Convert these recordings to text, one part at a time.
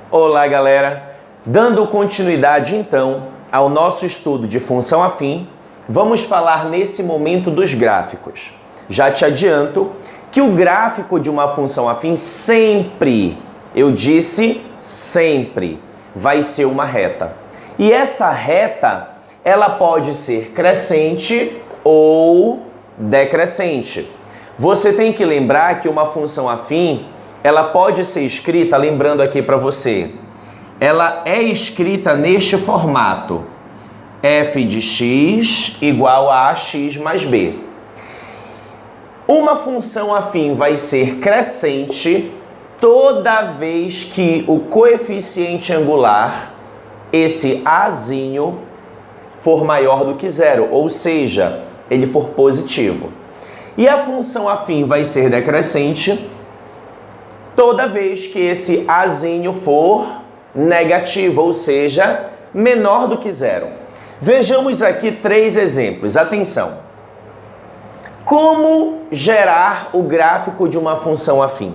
Olá, galera! Dando continuidade, então, ao nosso estudo de função afim, vamos falar nesse momento dos gráficos. Já te adianto que o gráfico de uma função afim sempre, eu disse sempre, vai ser uma reta. E essa reta, ela pode ser crescente ou decrescente. Você tem que lembrar que uma função afim, ela pode ser escrita, lembrando aqui para você, ela é escrita neste formato, f de x igual a ax mais b. Uma função afim vai ser crescente toda vez que o coeficiente angular, esse azinho, for maior do que zero, ou seja, ele for positivo. E a função afim vai ser decrescente toda vez que esse azinho for negativo, ou seja, menor do que zero. Vejamos aqui 3 exemplos. Atenção! Como gerar o gráfico de uma função afim?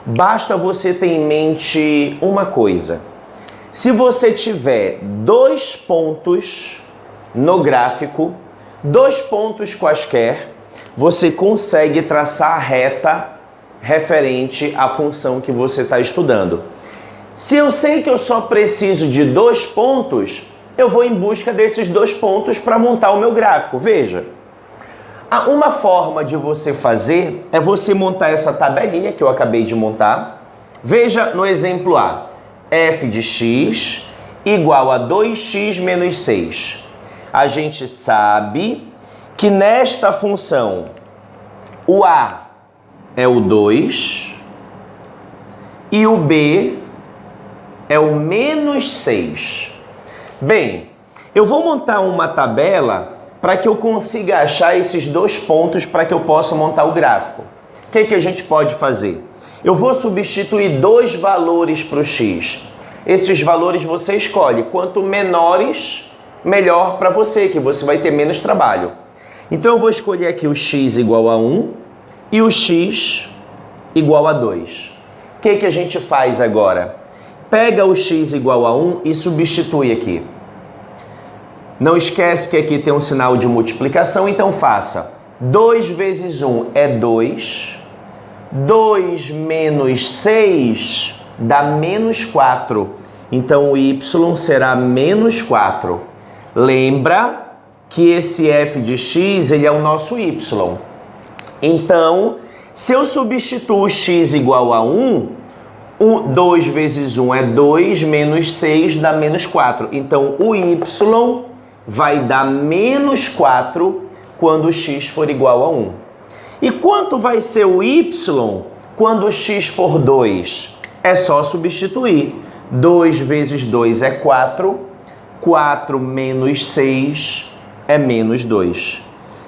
Basta você ter em mente uma coisa. Se você tiver 2 pontos no gráfico, 2 pontos quaisquer, você consegue traçar a reta referente à função que você está estudando. Se eu sei que eu só preciso de 2 pontos, eu vou em busca desses 2 pontos para montar o meu gráfico. Veja, uma forma de você fazer é você montar essa tabelinha que eu acabei de montar. Veja no exemplo A, f de x igual a 2x menos 6. A gente sabe que nesta função o A é o 2 e o B é o menos 6. Bem, eu vou montar uma tabela para que eu consiga achar esses 2 pontos para que eu possa montar o gráfico. O que a gente pode fazer? Eu vou substituir 2 valores para o x. Esses valores você escolhe. Quanto menores, melhor para você, que você vai ter menos trabalho. Então eu vou escolher aqui o x igual a 1 e o x igual a 2. O que a gente faz agora? Pega o x igual a 1 e substitui aqui. Não esquece que aqui tem um sinal de multiplicação, então faça. 2 vezes 1 é 2. 2 menos 6 dá menos 4. Então o y será menos 4. Lembra que esse f de x ele é o nosso y. Então, se eu substituo x igual a 1, 2 vezes 1 é 2, menos 6 dá menos 4. Então, o y vai dar menos 4 quando o x for igual a 1. E quanto vai ser o y quando o x for 2? É só substituir. 2 vezes 2 é 4. 4 menos 6 é menos 2.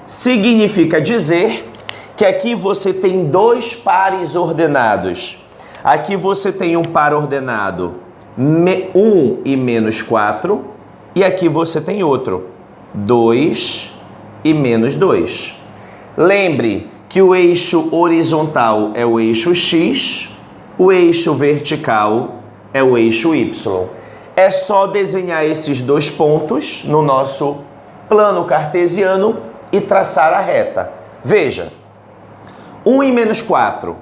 Significa dizer que aqui você tem 2 pares ordenados. Aqui você tem um par ordenado 1 e menos 4. E aqui você tem outro, 2 e menos 2. Lembre que o eixo horizontal é o eixo x, o eixo vertical é o eixo y. É só desenhar esses 2 pontos no nosso plano cartesiano e traçar a reta. Veja, 1 e menos 4.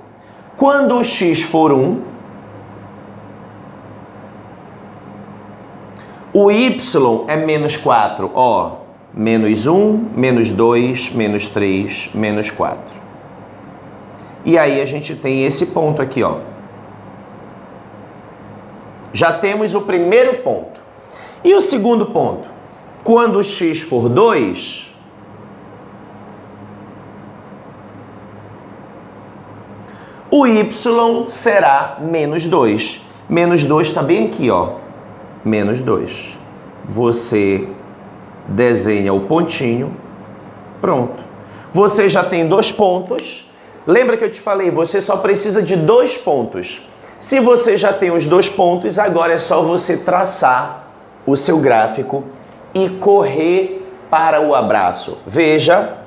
Quando o x for 1, o y é menos 4. Ó, menos 1, menos 2, menos 3, menos 4. E aí a gente tem esse ponto aqui, ó. Já temos o primeiro ponto. E o segundo ponto? Quando o x for 2, o y será menos 2. Menos 2 está bem aqui, ó. Menos 2. Você desenha o pontinho. Pronto. Você já tem 2 pontos. Lembra que eu te falei, você só precisa de 2 pontos. Se você já tem os 2 pontos, agora é só você traçar o seu gráfico e correr para o abraço. Veja,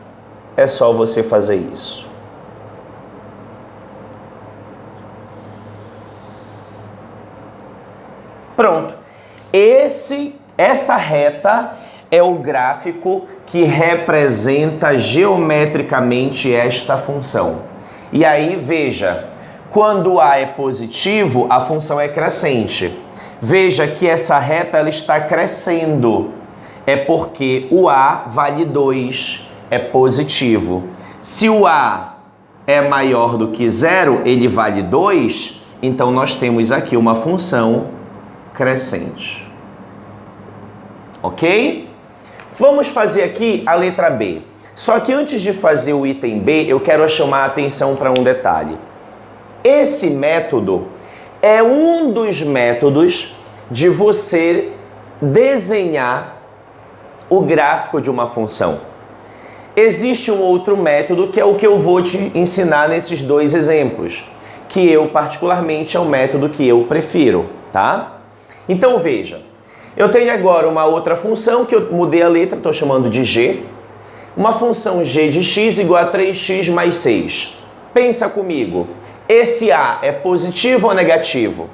é só você fazer isso. Pronto. Essa reta é o gráfico que representa geometricamente esta função. E aí, veja, quando A é positivo, a função é crescente. Veja que essa reta ela está crescendo. É porque o A vale 2, é positivo. Se o A é maior do que 0, ele vale 2, então nós temos aqui uma função crescente. Ok? Vamos fazer aqui a letra B. Só que antes de fazer o item B, eu quero chamar a atenção para um detalhe. Esse método é um dos métodos de você desenhar o gráfico de uma função. Existe um outro método que é o que eu vou te ensinar nesses dois exemplos, que eu particularmente é o método que eu prefiro, tá? Então veja, eu tenho agora uma outra função que eu mudei a letra, estou chamando de g, uma função g de x igual a 3x mais 6. Pensa comigo, esse A é positivo ou negativo?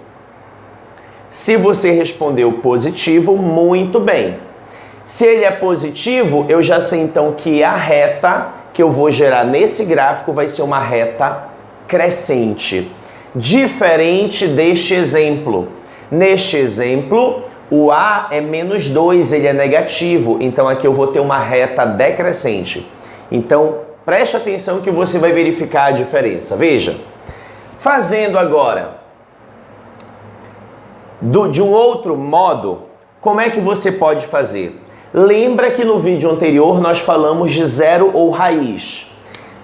Se você respondeu positivo, muito bem. Se ele é positivo, eu já sei então que a reta que eu vou gerar nesse gráfico vai ser uma reta crescente. Diferente deste exemplo. Neste exemplo, o A é menos 2, ele é negativo. Então aqui eu vou ter uma reta decrescente. Então, preste atenção que você vai verificar a diferença. Veja, fazendo agora de um outro modo, como é que você pode fazer? Lembra que no vídeo anterior nós falamos de zero ou raiz.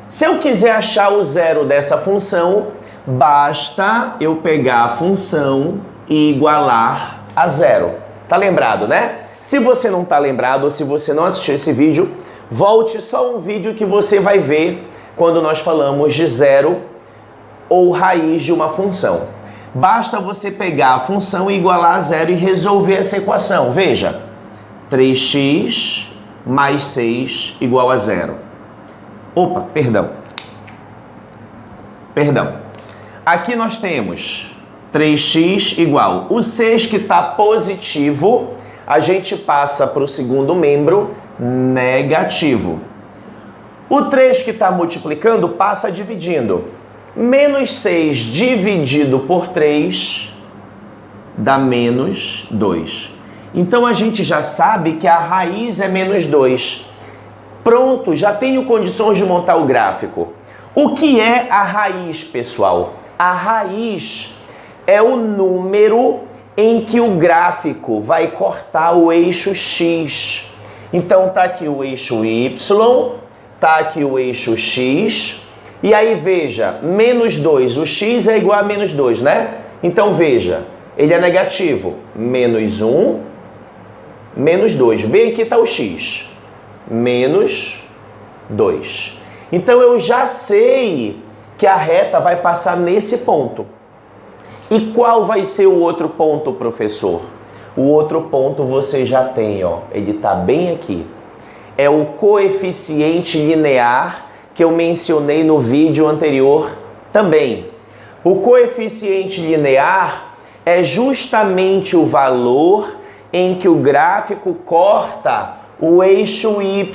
Se eu quiser achar o zero dessa função, basta eu pegar a função e igualar a zero. Tá lembrado, né? Se você não tá lembrado ou se você não assistiu esse vídeo, volte só um vídeo que você vai ver quando nós falamos de zero ou raiz de uma função. Basta você pegar a função e igualar a zero e resolver essa equação. Veja, 3x mais 6 igual a zero. Opa, perdão. Aqui nós temos 3x igual. O 6 que está positivo, a gente passa para o segundo membro negativo. O 3 que está multiplicando passa dividindo. Menos 6 dividido por 3 dá menos 2. Então a gente já sabe que a raiz é menos 2. Pronto, já tenho condições de montar o gráfico. O que é a raiz, pessoal? A raiz é o número em que o gráfico vai cortar o eixo x. Então tá aqui o eixo y, tá aqui o eixo x. E aí veja, menos 2, o x é igual a menos 2, né? Então veja, ele é negativo, menos 1, menos 2. Bem aqui está o x, menos 2. Então eu já sei que a reta vai passar nesse ponto. E qual vai ser o outro ponto, professor? O outro ponto você já tem, ó, ele está bem aqui. É o coeficiente linear que eu mencionei no vídeo anterior também. O coeficiente linear é justamente o valor em que o gráfico corta o eixo y.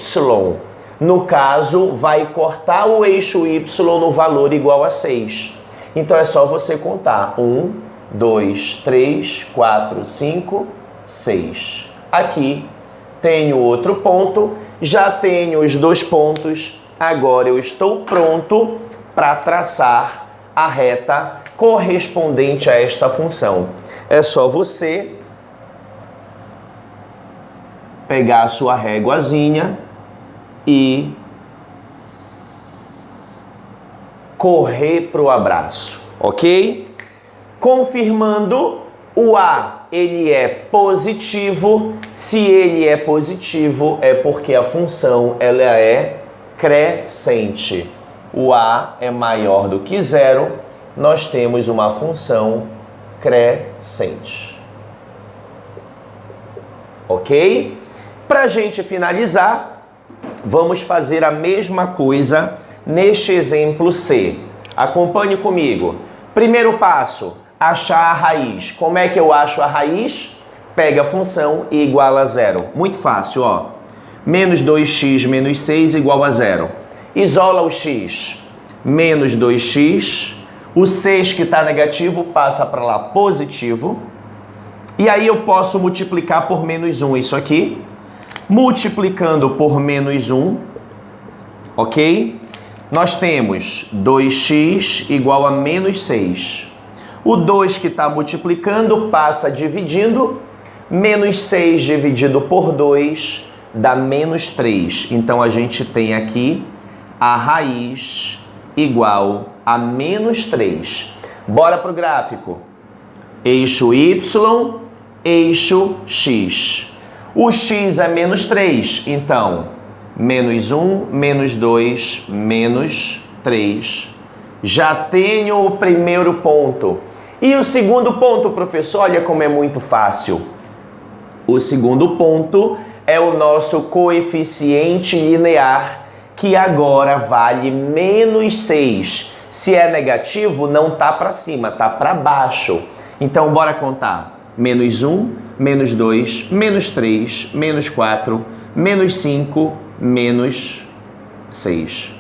No caso, vai cortar o eixo y no valor igual a 6. Então é só você contar. 1, 2, 3, 4, 5, 6. Aqui tenho outro ponto, já tenho os dois pontos. Agora eu estou pronto para traçar a reta correspondente a esta função. É só você pegar a sua réguazinha e correr para o abraço, ok? Confirmando, o A ele é positivo. Se ele é positivo, é porque a função ela é crescente. O A é maior do que zero, nós temos uma função crescente. Ok? Para a gente finalizar, vamos fazer a mesma coisa neste exemplo C. Acompanhe comigo. Primeiro passo, achar a raiz. Como é que eu acho a raiz? Pega a função e iguala a zero. Muito fácil, ó. Menos 2x menos 6 igual a zero. Isola o x. Menos 2x. O 6 que está negativo passa para lá positivo. E aí eu posso multiplicar por menos 1 isso aqui. Multiplicando por menos 1, ok? Nós temos 2x igual a menos 6. O 2 que está multiplicando passa dividindo. Menos 6 dividido por 2 dá menos 3. Então, a gente tem aqui a raiz igual a menos 3. Bora para o gráfico. Eixo Y, eixo X. O X é menos 3. Então, menos 1, menos 2, menos 3. Já tenho o primeiro ponto. E o segundo ponto, professor? Olha como é muito fácil. O segundo ponto é o nosso coeficiente linear, que agora vale menos 6. Se é negativo, não está para cima, está para baixo. Então, bora contar. Menos 1, menos 2, menos 3, menos 4, menos 5, menos 6.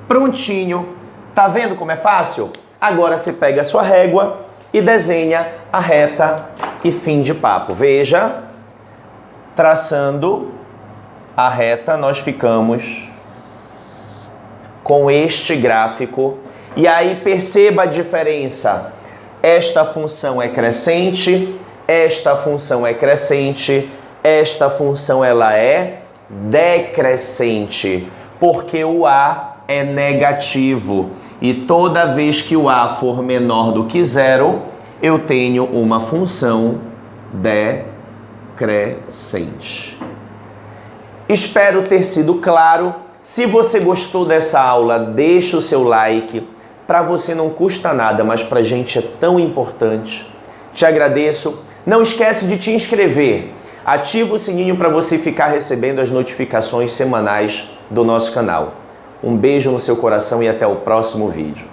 Prontinho. Tá vendo como é fácil? Agora você pega a sua régua e desenha a reta e fim de papo. Veja. Traçando a reta, nós ficamos com este gráfico. E aí perceba a diferença. Esta função é crescente, esta função é crescente, esta função ela é decrescente, porque o A é negativo. E toda vez que o A for menor do que zero, eu tenho uma função decrescente. Espero ter sido claro. Se você gostou dessa aula, deixa o seu like. Para você não custa nada, mas para a gente é tão importante. Te agradeço. Não esquece de te inscrever. Ativa o sininho para você ficar recebendo as notificações semanais do nosso canal. Um beijo no seu coração e até o próximo vídeo.